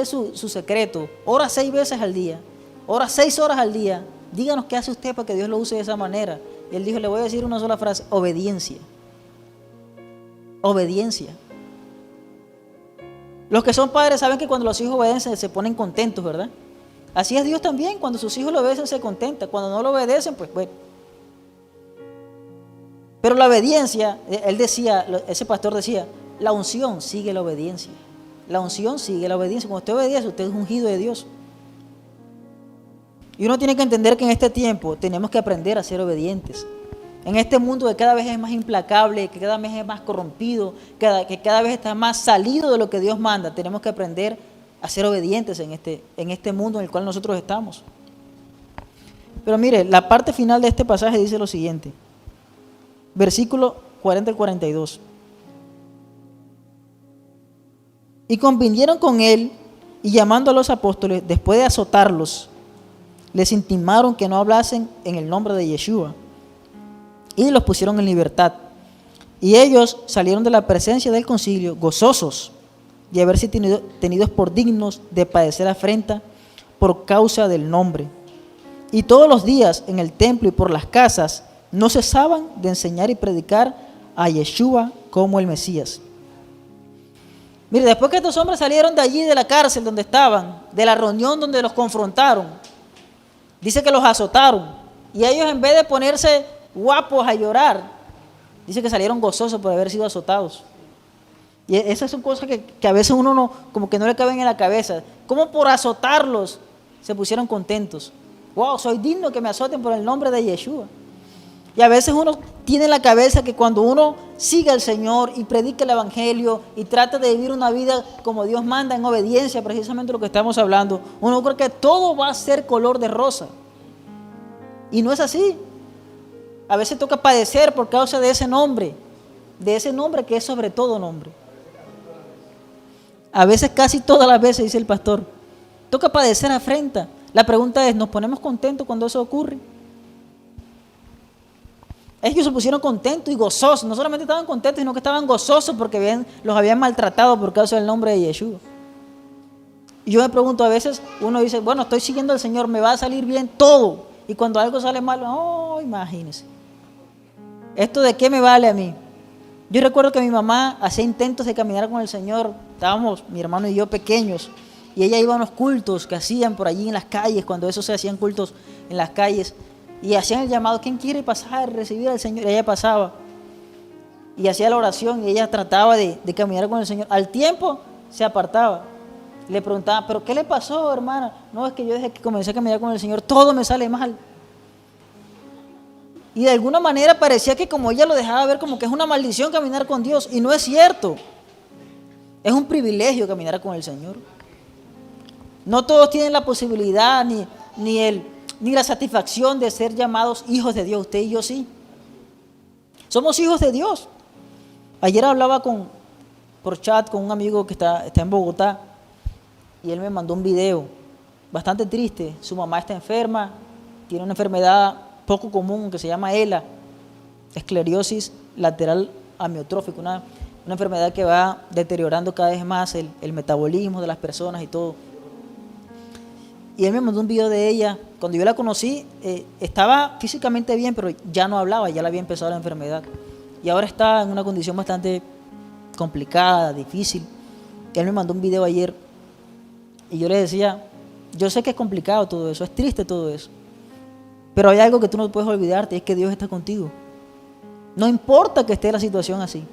su secreto? Ora 6 veces al día, ora 6 horas al día. Díganos qué hace usted para que Dios lo use de esa manera. Y él dijo, le voy a decir una sola frase, obediencia. Obediencia. Los que son padres saben que cuando los hijos obedecen se ponen contentos, ¿verdad? Así es Dios también, cuando sus hijos lo obedecen se contenta, cuando no lo obedecen, pues bueno. Pero la obediencia, él decía, ese pastor decía, la unción sigue la obediencia. La unción sigue la obediencia. Cuando usted obedece, usted es ungido de Dios. Y uno tiene que entender que en este tiempo tenemos que aprender a ser obedientes. En este mundo que cada vez es más implacable, que cada vez es más corrompido, que cada vez está más salido de lo que Dios manda, tenemos que aprender a ser obedientes en este mundo en el cual nosotros estamos. Pero mire, la parte final de este pasaje dice lo siguiente. Versículo 40 al 42. Y convinieron con él y llamando a los apóstoles, después de azotarlos, les intimaron que no hablasen en el nombre de Yeshua y los pusieron en libertad. Y ellos salieron de la presencia del concilio gozosos de haberse tenidos por dignos de padecer afrenta por causa del nombre. Y todos los días en el templo y por las casas no cesaban de enseñar y predicar a Yeshua como el Mesías. Mire, después que estos hombres salieron de allí, de la cárcel donde estaban, de la reunión donde los confrontaron, dice que los azotaron. Y ellos, en vez de ponerse guapos a llorar, dice que salieron gozosos por haber sido azotados. Y esas son cosas que a veces uno como que no le caben en la cabeza. ¿Cómo por azotarlos se pusieron contentos? Wow, soy digno que me azoten por el nombre de Yeshua. Y a veces uno tiene en la cabeza que cuando uno sigue al Señor y predica el Evangelio y trata de vivir una vida como Dios manda, en obediencia, precisamente lo que estamos hablando, uno cree que todo va a ser color de rosa. Y no es así. A veces toca padecer por causa de ese nombre que es sobre todo nombre. A veces, casi todas las veces, dice el pastor, toca padecer afrenta. La pregunta es, ¿nos ponemos contentos cuando eso ocurre? Ellos se pusieron contentos y gozosos. No solamente estaban contentos, sino que estaban gozosos porque los habían maltratado por causa del nombre de Yeshua. Y yo me pregunto, a veces uno dice, bueno, estoy siguiendo al Señor, me va a salir bien todo. Y cuando algo sale mal, oh, imagínense. ¿Esto de qué me vale a mí? Yo recuerdo que mi mamá hacía intentos de caminar con el Señor. Estábamos, mi hermano y yo, pequeños. Y ella iba a unos cultos que hacían por allí en las calles, cuando eso se hacían cultos en las calles. Y hacían el llamado, ¿quién quiere pasar, recibir al Señor? Y ella pasaba. Y hacía la oración y ella trataba de caminar con el Señor. Al tiempo, se apartaba. Le preguntaba, ¿pero qué le pasó, hermana? No, es que yo desde que comencé a caminar con el Señor, todo me sale mal. Y de alguna manera parecía que como ella lo dejaba ver como que es una maldición caminar con Dios. Y no es cierto. Es un privilegio caminar con el Señor. No todos tienen la posibilidad ni la satisfacción de ser llamados hijos de Dios. Usted y yo sí. Somos hijos de Dios. Ayer hablaba por chat con un amigo que está en Bogotá y él me mandó un video bastante triste. Su mamá está enferma, tiene una enfermedad poco común que se llama ELA, esclerosis lateral amiotrófica, una enfermedad que va deteriorando cada vez más el metabolismo de las personas y todo. Y él me mandó un video de ella. Cuando yo la conocí, estaba físicamente bien, pero ya no hablaba, ya le había empezado la enfermedad. Y ahora está en una condición bastante complicada, difícil. Y él me mandó un video ayer y yo le decía, yo sé que es complicado todo eso, es triste todo eso, pero hay algo que tú no puedes olvidarte, es que Dios está contigo. No importa que esté la situación así.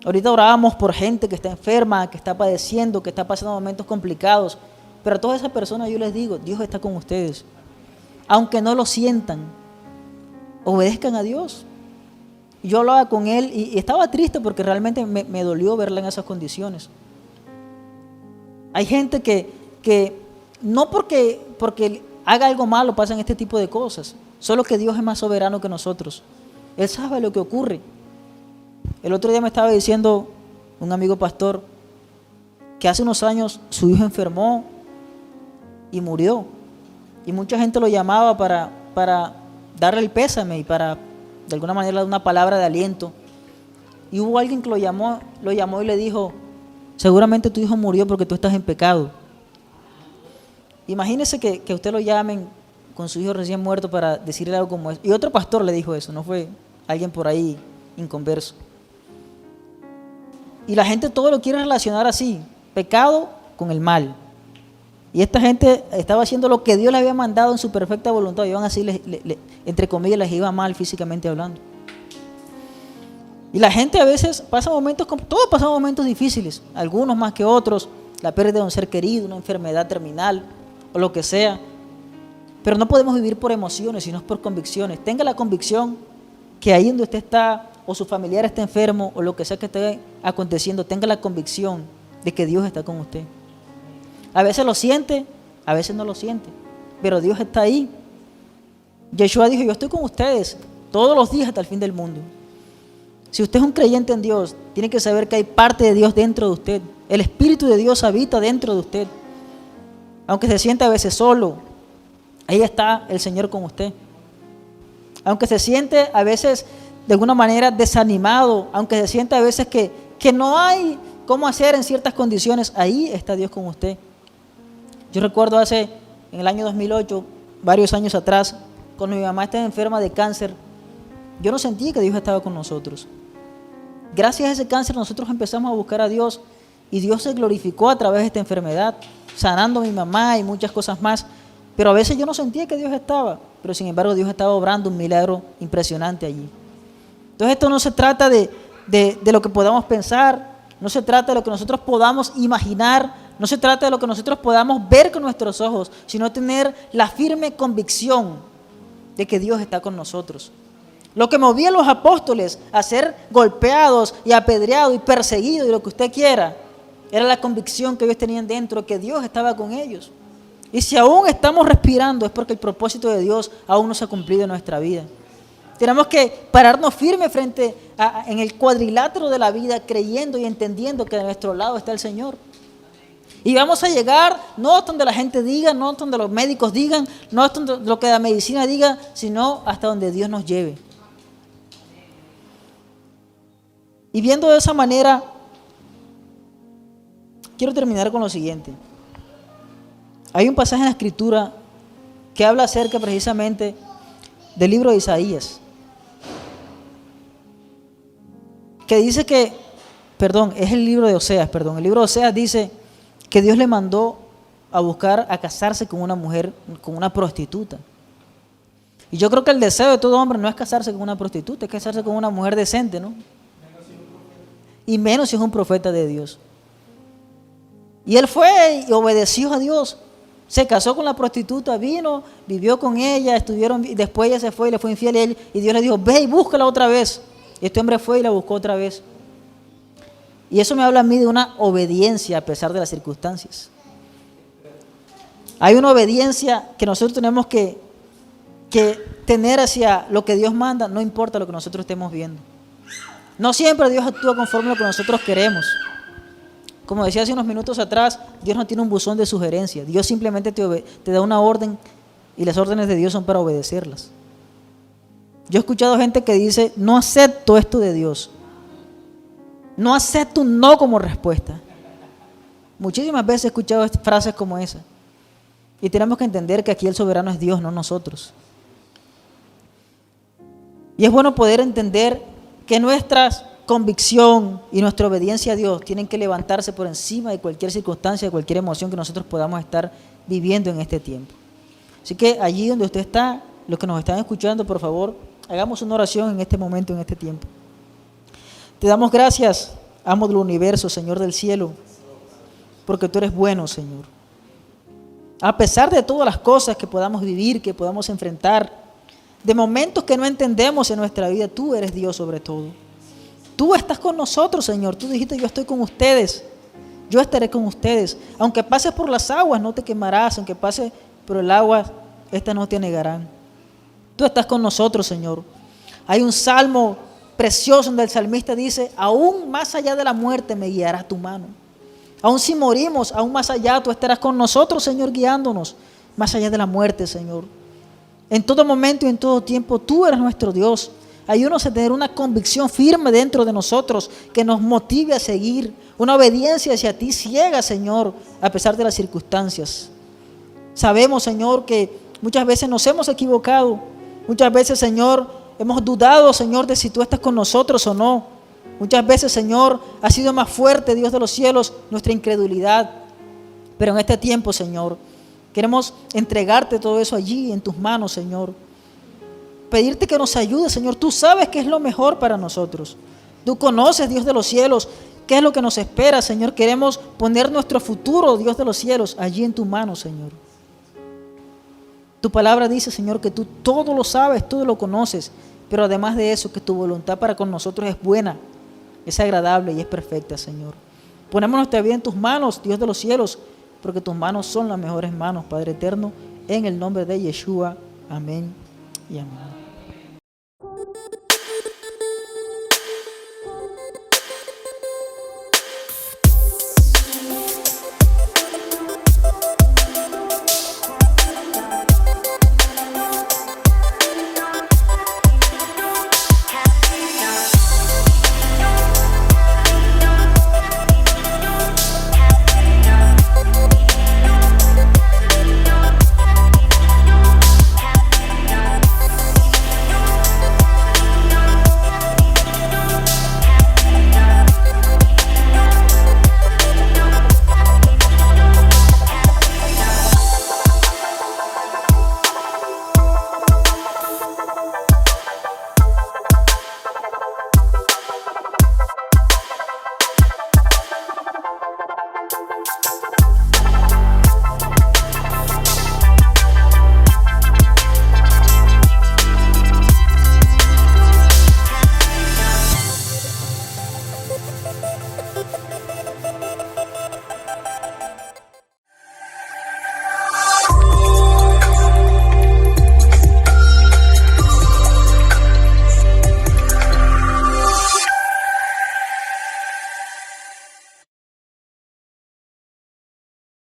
Ahorita orábamos por gente que está enferma, que está padeciendo, que está pasando momentos complicados, pero a todas esas personas yo les digo, Dios está con ustedes. Aunque no lo sientan, obedezcan a Dios. Yo hablaba con él y estaba triste porque realmente me dolió verla en esas condiciones. Hay gente que no porque haga algo malo pasan este tipo de cosas, solo que Dios es más soberano que nosotros. Él sabe lo que ocurre. El otro día me estaba diciendo un amigo pastor que hace unos años su hijo enfermó y murió. Y mucha gente lo llamaba para darle el pésame y para de alguna manera dar una palabra de aliento. Y hubo alguien que lo llamó y le dijo, seguramente tu hijo murió porque tú estás en pecado. Imagínese que usted lo llamen con su hijo recién muerto para decirle algo como eso. Y otro pastor le dijo eso, no fue alguien por ahí inconverso. Y la gente todo lo quiere relacionar así, pecado con el mal. Y esta gente estaba haciendo lo que Dios le había mandado en su perfecta voluntad, y aún así, entre comillas, les iba mal físicamente hablando. Y la gente a veces pasa momentos, todos pasamos momentos difíciles, algunos más que otros, la pérdida de un ser querido, una enfermedad terminal o lo que sea. Pero no podemos vivir por emociones, sino por convicciones. Tenga la convicción que ahí donde usted está, o su familiar está enfermo, o lo que sea que esté aconteciendo, tenga la convicción de que Dios está con usted. A veces lo siente, a veces no lo siente, pero Dios está ahí. Yeshua dijo, yo estoy con ustedes todos los días hasta el fin del mundo. Si usted es un creyente en Dios, tiene que saber que hay parte de Dios dentro de usted. El Espíritu de Dios habita dentro de usted. Aunque se sienta a veces solo, ahí está el Señor con usted. Aunque se siente a veces de alguna manera desanimado, aunque se siente a veces que no hay cómo hacer en ciertas condiciones, ahí está Dios con usted. Yo recuerdo en el año 2008, varios años atrás, cuando mi mamá estaba enferma de cáncer, yo no sentí que Dios estaba con nosotros. Gracias a ese cáncer nosotros empezamos a buscar a Dios y Dios se glorificó a través de esta enfermedad, sanando a mi mamá y muchas cosas más. Pero a veces yo no sentía que Dios estaba, pero sin embargo Dios estaba obrando un milagro impresionante allí. Entonces esto no se trata de lo que podamos pensar, no se trata de lo que nosotros podamos imaginar, no se trata de lo que nosotros podamos ver con nuestros ojos, sino tener la firme convicción de que Dios está con nosotros. Lo que movía a los apóstoles a ser golpeados y apedreados y perseguidos y lo que usted quiera, era la convicción que ellos tenían dentro, que Dios estaba con ellos. Y si aún estamos respirando es porque el propósito de Dios aún no se ha cumplido en nuestra vida. Tenemos que pararnos firmes en el cuadrilátero de la vida, creyendo y entendiendo que de nuestro lado está el Señor. Y vamos a llegar no hasta donde la gente diga, no hasta donde los médicos digan, no hasta donde lo que la medicina diga, sino hasta donde Dios nos lleve. Y viendo de esa manera, quiero terminar con lo siguiente. Hay un pasaje en la Escritura que habla acerca precisamente del libro de Isaías, que dice es el libro de Oseas, el libro de Oseas dice que Dios le mandó a casarse con una mujer, con una prostituta. Y yo creo que el deseo de todo hombre no es casarse con una prostituta, es casarse con una mujer decente, ¿no? Y menos si es un profeta de Dios. Y él fue y obedeció a Dios. Se casó con la prostituta, vino, vivió con ella, después ella se fue y le fue infiel y Dios le dijo, ve y búscala otra vez. Y este hombre fue y la buscó otra vez. Y eso me habla a mí de una obediencia a pesar de las circunstancias. Hay una obediencia que nosotros tenemos que tener hacia lo que Dios manda, no importa lo que nosotros estemos viendo. No siempre Dios actúa conforme a lo que nosotros queremos. Como decía hace unos minutos atrás, Dios no tiene un buzón de sugerencias. Dios simplemente te da una orden y las órdenes de Dios son para obedecerlas. Yo he escuchado gente que dice, no acepto esto de Dios. No acepto un no como respuesta. Muchísimas veces he escuchado frases como esa. Y tenemos que entender que aquí el soberano es Dios, no nosotros. Y es bueno poder entender que nuestra convicción y nuestra obediencia a Dios tienen que levantarse por encima de cualquier circunstancia, de cualquier emoción que nosotros podamos estar viviendo en este tiempo. Así que allí donde usted está, los que nos están escuchando, por favor, hagamos una oración en este momento, en este tiempo. Te damos gracias, amo del universo, Señor del cielo, porque tú eres bueno, Señor. A pesar de todas las cosas que podamos vivir, que podamos enfrentar, de momentos que no entendemos en nuestra vida, tú eres Dios sobre todo. Tú estás con nosotros, Señor. Tú dijiste, yo estoy con ustedes. Yo estaré con ustedes. Aunque pases por las aguas, no te quemarás. Aunque pases por el agua, estas no te anegarán. Tú estás con nosotros, Señor. Hay un salmo precioso donde el salmista dice, aún más allá de la muerte me guiará tu mano. Aún si morimos, aún más allá tú estarás con nosotros, Señor, guiándonos. Más allá de la muerte, Señor. En todo momento y en todo tiempo, tú eres nuestro Dios. Ayúdanos a tener una convicción firme dentro de nosotros que nos motive a seguir, una obediencia hacia ti ciega, Señor, a pesar de las circunstancias. Sabemos, Señor, que muchas veces nos hemos equivocado, muchas veces, Señor, hemos dudado, Señor, de si tú estás con nosotros o no. Muchas veces, Señor, ha sido más fuerte, Dios de los cielos, nuestra incredulidad. Pero en este tiempo, Señor, queremos entregarte todo eso allí en tus manos, Señor. Pedirte que nos ayudes, Señor. Tú sabes qué es lo mejor para nosotros. Tú conoces, Dios de los cielos, qué es lo que nos espera, Señor. Queremos poner nuestro futuro, Dios de los cielos, allí en tu mano, Señor. Tu palabra dice, Señor, que tú todo lo sabes, todo lo conoces, pero además de eso, que tu voluntad para con nosotros es buena, es agradable y es perfecta, Señor. Ponemos nuestra vida en tus manos, Dios de los cielos, porque tus manos son las mejores manos, Padre eterno, en el nombre de Yeshua. Amén y amén.